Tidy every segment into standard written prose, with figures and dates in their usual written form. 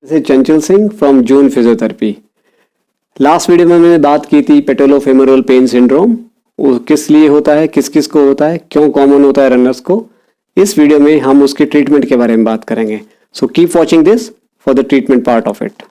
से चंचल Singh from June physiotherapy. Last video में मैंने बात की थी पेटोलोफेमोरल पेन सिंड्रोम, वो किस लिए होता है, किस किस को होता है, क्यों कॉमन होता है रनर्स को। इस वीडियो में हम उसके ट्रीटमेंट के बारे में बात करेंगे। So keep watching this for the treatment part of it.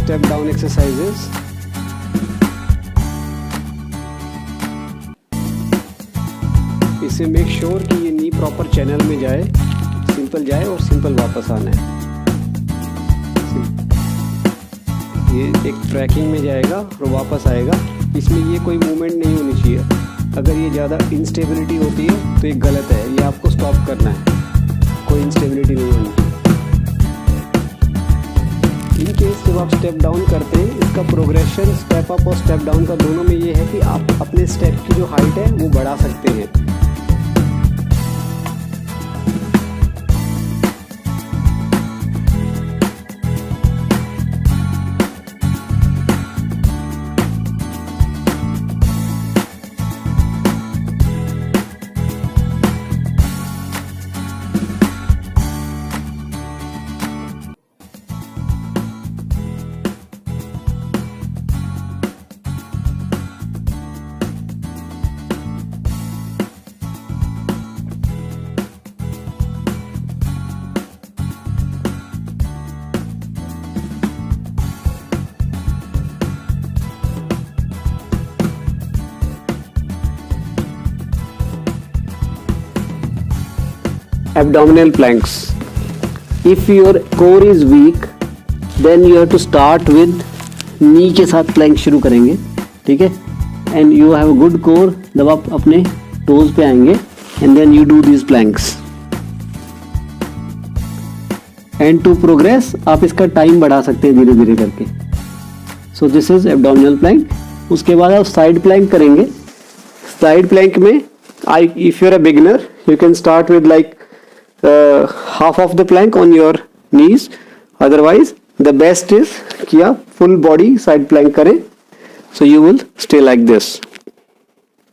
step down exercises. इसे मेक श्योर कि ये नी प्रॉपर चैनल में जाए, सिंपल जाए और सिंपल वापस आना है। ये एक ट्रैकिंग में जाएगा और वापस आएगा। इसमें ये कोई मूवमेंट नहीं होनी चाहिए। अगर ये ज़्यादा इंस्टेबिलिटी होती है तो ये गलत है, ये आपको स्टॉप करना है। कोई इंस्टेबिलिटी नहीं होनी चाहिए। इन केस जब आप स्टेप डाउन करते हैं, इसका प्रोग्रेशन स्टेप अप और स्टेप डाउन का दोनों में ये है कि आप अपने स्टेप की जो हाइट है वो बढ़ा सकते हैं। Abdominal planks. If your core is weak, then you have to start with knee के साथ plank शुरू करेंगे, ठीक है? And you have a good core, जब आप अपने toes पे आएंगे, and then you do these planks. And to progress, आप इसका टाइम बढ़ा सकते हैं धीरे धीरे करके. So this is abdominal plank. उसके बाद आप side plank करेंगे. Side plank में, if you're a beginner, you can start with like half of the plank on your knees. Otherwise the best is कि आप full body side plank करें. So you will stay like this.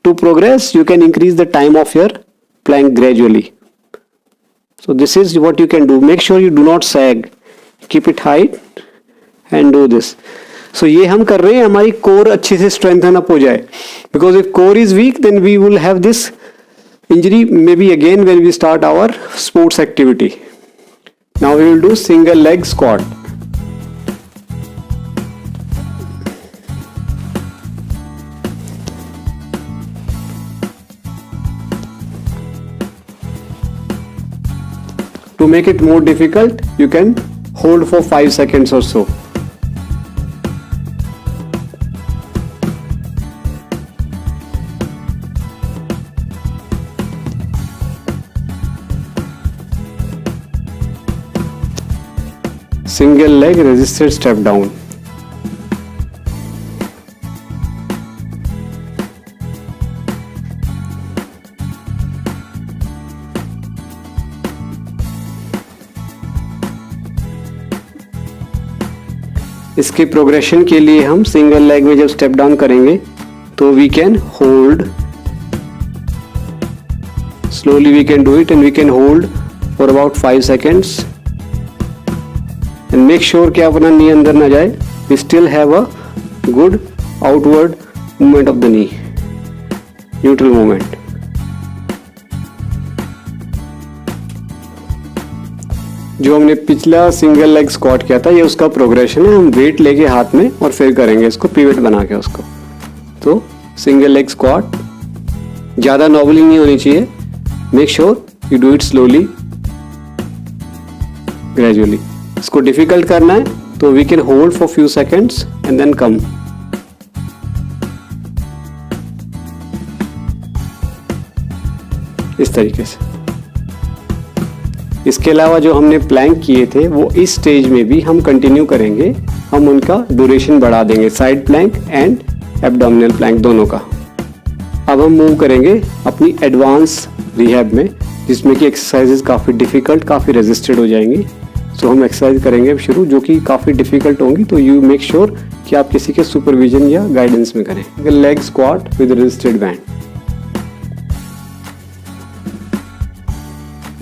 To progress, you can increase the time of your plank gradually. So this is what you can do. Make sure you do not sag. Keep it height and do this. So ये हम कर रहे हैं हमारी core अच्छे से strengthen up हो जाए. Because if core is weak, then we will have this injury maybe again when we start our sports activity. Now we will do single leg squat. To make it more difficult, you can hold for 5 seconds or so. Single leg resisted step down. इसके progression के लिए हम single leg में जब step down करेंगे तो we can hold slowly, we can do it and we can hold for about 5 seconds. And make sure कि अपना नी अंदर ना जाए. We still have a good outward movement of the knee, neutral movement. जो हमने पिछला सिंगल लेग स्क्वाट किया था ये उसका प्रोग्रेशन है. हम वेट लेके हाथ में और फिर करेंगे इसको पिवट बना के उसको. तो सिंगल लेग स्क्वाट ज़्यादा नॉबलिंग नहीं होनी चाहिए. Make sure you do it slowly, gradually. इसको डिफिकल्ट करना है तो we can hold for few seconds and then come. इस तरीके से. इसके अलावा जो हमने प्लैंक किए थे वो इस स्टेज में भी हम कंटिन्यू करेंगे. हम उनका ड्यूरेशन बढ़ा देंगे, side plank and abdominal plank दोनों का. अब हम मूव करेंगे अपनी एडवांस रिहैब में जिसमें कि एक्सरसाइजेज काफ़ी डिफ़िकल्ट, काफ़ी रेजिस्टेड हो जाएंगी. सो हम एक्सरसाइज करेंगे शुरू जो कि काफ़ी डिफ़िकल्ट होंगी. तो यू मेक श्योर कि आप किसी के सुपरविजन या गाइडेंस में करें. Leg squat with resisted band.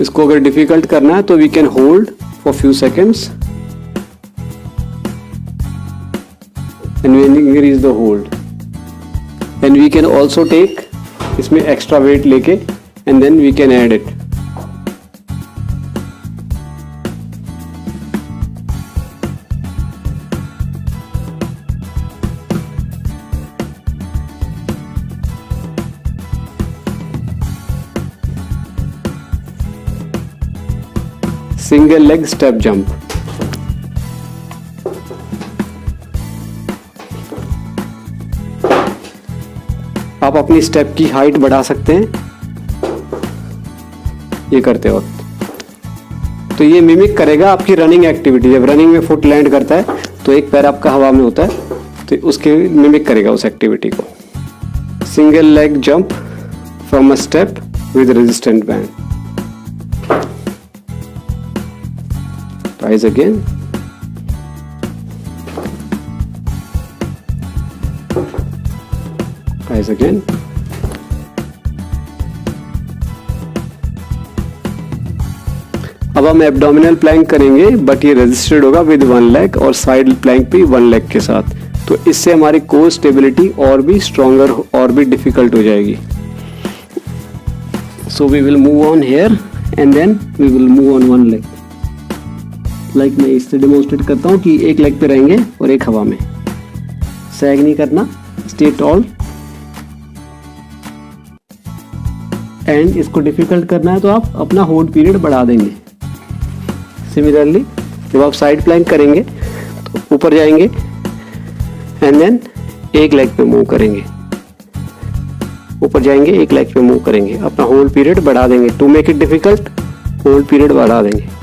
इसको अगर डिफिकल्ट करना है तो we can hold for few seconds and we increase the hold. And we can also take इसमें एक्स्ट्रा वेट लेके and then we can add it. Single leg step jump. आप अपनी step की हाइट बढ़ा सकते हैं ये करते वक्त। तो ये मिमिक करेगा आपकी रनिंग एक्टिविटी। जब रनिंग में फुट लैंड करता है तो एक पैर आपका हवा में होता है, तो उसके मिमिक करेगा उस एक्टिविटी को। Single leg jump from a step with resistant band. Rise again. Rise again. अब हम एब्डोमिनल प्लैंक करेंगे, बट ये रजिस्टर्ड होगा विद वन लेग और साइड प्लैंक भी वन लेग के साथ। तो इससे हमारी कोर स्टेबिलिटी और भी स्ट्रॉन्गर और भी डिफिकल्ट हो जाएगी। So we will move on here and then we will move on one leg. Like मैं इससे डेमोन्स्ट्रेट करता हूँ कि एक लेग पे रहेंगे और एक हवा में। सैग नहीं करना, स्टे टॉल। एंड इसको डिफिकल्ट करना है तो आप अपना होल्ड पीरियड बढ़ा देंगे। सिमिलरली जब आप साइड प्लैंक करेंगे तो ऊपर जाएंगे एंड देन एक लेग पे मूव करेंगे, ऊपर जाएंगे एक लेग पे मूव करेंगे, अपना होल्ड पीरियड बढ़ा देंगे। To make it difficult hold period बढ़ा देंगे।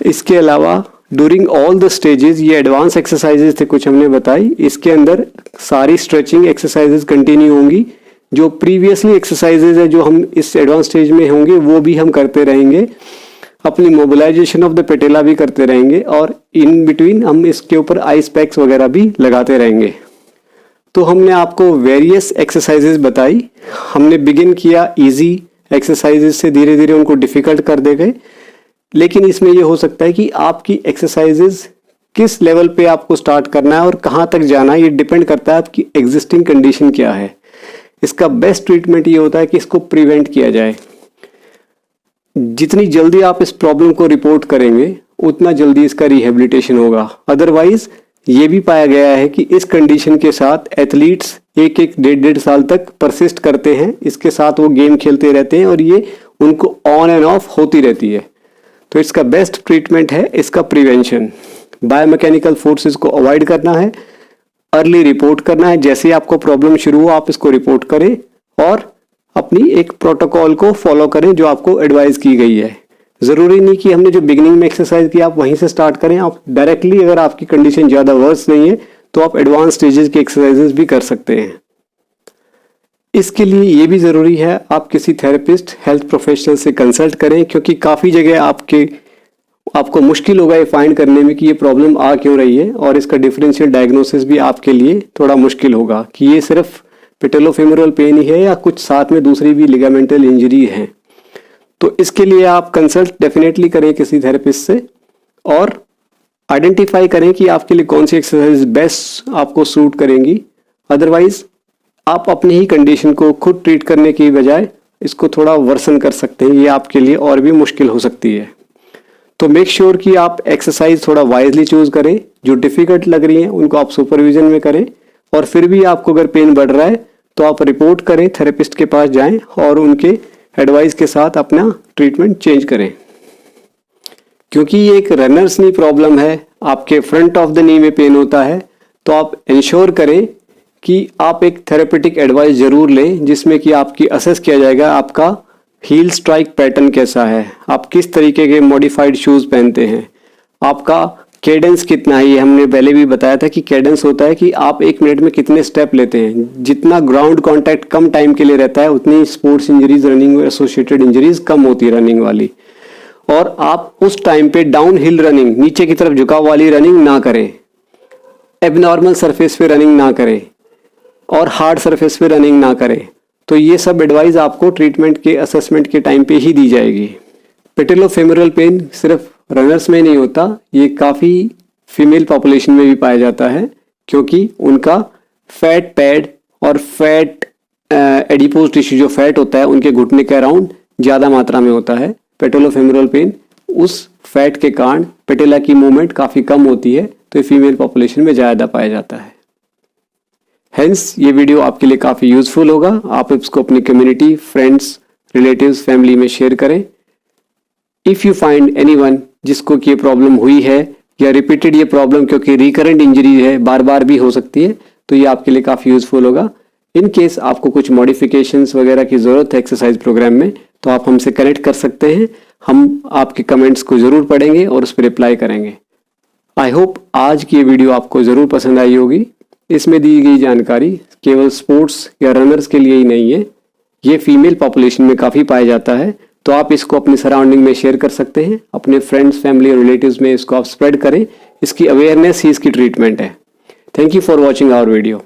इसके अलावा ड्यूरिंग ऑल द स्टेजेस, ये एडवांस एक्सरसाइजेज थे कुछ हमने बताई, इसके अंदर सारी स्ट्रेचिंग एक्सरसाइजेज कंटिन्यू होंगी। जो प्रीवियसली एक्सरसाइजेज है जो हम इस एडवांस स्टेज में होंगे वो भी हम करते रहेंगे। अपनी मोबिलाइजेशन ऑफ द पेटेला भी करते रहेंगे और इन बिटवीन हम इसके ऊपर आइस पैक्स वगैरह भी लगाते रहेंगे। तो हमने आपको वेरियस एक्सरसाइजेज बताई। हमने बिगिन किया इजी एक्सरसाइजेज से, धीरे धीरे उनको डिफिकल्ट कर दे गए। लेकिन इसमें ये हो सकता है कि आपकी एक्सरसाइजेज किस लेवल पे आपको स्टार्ट करना है और कहाँ तक जाना है, ये डिपेंड करता है आपकी एग्जिस्टिंग कंडीशन क्या है। इसका बेस्ट ट्रीटमेंट ये होता है कि इसको प्रिवेंट किया जाए। जितनी जल्दी आप इस प्रॉब्लम को रिपोर्ट करेंगे उतना जल्दी इसका रिहेबिलिटेशन होगा। अदरवाइज ये भी पाया गया है कि इस कंडीशन के साथ एथलीट्स एक डेढ़ साल तक परसिस्ट करते हैं, इसके साथ वो गेम खेलते रहते हैं और ये उनको ऑन एंड ऑफ होती रहती है। तो इसका बेस्ट ट्रीटमेंट है इसका प्रिवेंशन। बायोमैकेनिकल फोर्सेस को अवॉइड करना है, अर्ली रिपोर्ट करना है। जैसे ही आपको प्रॉब्लम शुरू हो आप इसको रिपोर्ट करें और अपनी एक प्रोटोकॉल को फॉलो करें जो आपको एडवाइस की गई है। ज़रूरी नहीं कि हमने जो बिगिनिंग में एक्सरसाइज की आप वहीं से स्टार्ट करें। आप डायरेक्टली, अगर आपकी कंडीशन ज़्यादा वर्स नहीं है तो आप एडवांस स्टेजेस की एक्सरसाइजेस भी कर सकते हैं। इसके लिए ये भी ज़रूरी है आप किसी थेरेपिस्ट, हेल्थ प्रोफेशनल से कंसल्ट करें, क्योंकि काफ़ी जगह आपको मुश्किल होगा ये फाइंड करने में कि ये प्रॉब्लम आ क्यों रही है, और इसका डिफरेंशियल डायग्नोसिस भी आपके लिए थोड़ा मुश्किल होगा कि ये सिर्फ पेटेलोफेमोरल पेन ही है या कुछ साथ में दूसरी भी लिगामेंटल इंजरी है। तो इसके लिए आप कंसल्ट डेफिनेटली करें किसी थेरेपिस्ट से और आइडेंटिफाई करें कि आपके लिए कौन सी एक्सरसाइज बेस्ट आपको सूट करेंगी। अदरवाइज आप अपनी ही कंडीशन को खुद ट्रीट करने की बजाय इसको थोड़ा वर्सन कर सकते हैं, ये आपके लिए और भी मुश्किल हो सकती है। तो मेक श्योर कि आप एक्सरसाइज थोड़ा वाइजली चूज करें, जो डिफिकल्ट लग रही हैं उनको आप सुपरविजन में करें, और फिर भी आपको अगर पेन बढ़ रहा है तो आप रिपोर्ट करें, थेरेपिस्ट के पास जाएं और उनके एडवाइस के साथ अपना ट्रीटमेंट चेंज करें। क्योंकि ये एक रनर्स नी प्रॉब्लम है, आपके फ्रंट ऑफ द नी में पेन होता है, तो आप इंश्योर करें कि आप एक थेरेपेटिक एडवाइस जरूर लें जिसमें कि आपकी असेस किया जाएगा आपका हील स्ट्राइक पैटर्न कैसा है, आप किस तरीके के मॉडिफाइड शूज़ पहनते हैं, आपका कैडेंस कितना है। ये हमने पहले भी बताया था कि कैडेंस होता है कि आप एक मिनट में कितने स्टेप लेते हैं। जितना ग्राउंड कांटेक्ट कम टाइम के लिए रहता है उतनी sports injuries, running associated injuries कम होती है रनिंग वाली। और आप उस टाइम पे डाउन हिल रनिंग, नीचे की तरफ झुकाव वाली रनिंग ना करें, एबनॉर्मल सरफेस पे रनिंग ना करें और हार्ड सरफेस पे रनिंग ना करें। तो ये सब एडवाइस आपको ट्रीटमेंट के असेसमेंट के टाइम पे ही दी जाएगी। पेटेलोफेमोरल पेन सिर्फ रनर्स में नहीं होता, ये काफ़ी फीमेल पॉपुलेशन में भी पाया जाता है, क्योंकि उनका फैट पैड और फैट एडिपोज टिश्यू जो फैट होता है उनके घुटने के अराउंड ज़्यादा मात्रा में होता है। पेटेलोफेमोरल पेन उस फैट के कारण पेटेला की मूवमेंट काफ़ी कम होती है, तो ये फीमेल पॉपुलेशन में ज़्यादा पाया जाता है। हेंस ये वीडियो आपके लिए काफ़ी यूजफुल होगा। आप इसको अपनी कम्युनिटी, फ्रेंड्स, रिलेटिव्स, फैमिली में शेयर करें। इफ़ यू फाइंड एनीवन जिसको कि ये प्रॉब्लम हुई है या रिपीटेड ये प्रॉब्लम, क्योंकि रिकरेंट इंजरी है, बार बार भी हो सकती है, तो ये आपके लिए काफ़ी यूज़फुल होगा। इन केस आपको कुछ मॉडिफिकेशंस वगैरह की ज़रूरत है एक्सरसाइज प्रोग्राम में, तो आप हमसे कनेक्ट कर सकते हैं। हम आपके कमेंट्स को ज़रूर पढ़ेंगे और उस पर रिप्लाई करेंगे। आई होप आज की ये वीडियो आपको ज़रूर पसंद आई होगी। इसमें दी गई जानकारी केवल स्पोर्ट्स या रनर्स के लिए ही नहीं है, ये फीमेल पॉपुलेशन में काफ़ी पाया जाता है। तो आप इसको अपनी सराउंडिंग में शेयर कर सकते हैं, अपने फ्रेंड्स, फैमिली और रिलेटिव्स में इसको आप स्प्रेड करें। इसकी अवेयरनेस ही इसकी ट्रीटमेंट है। Thank you for watching our video.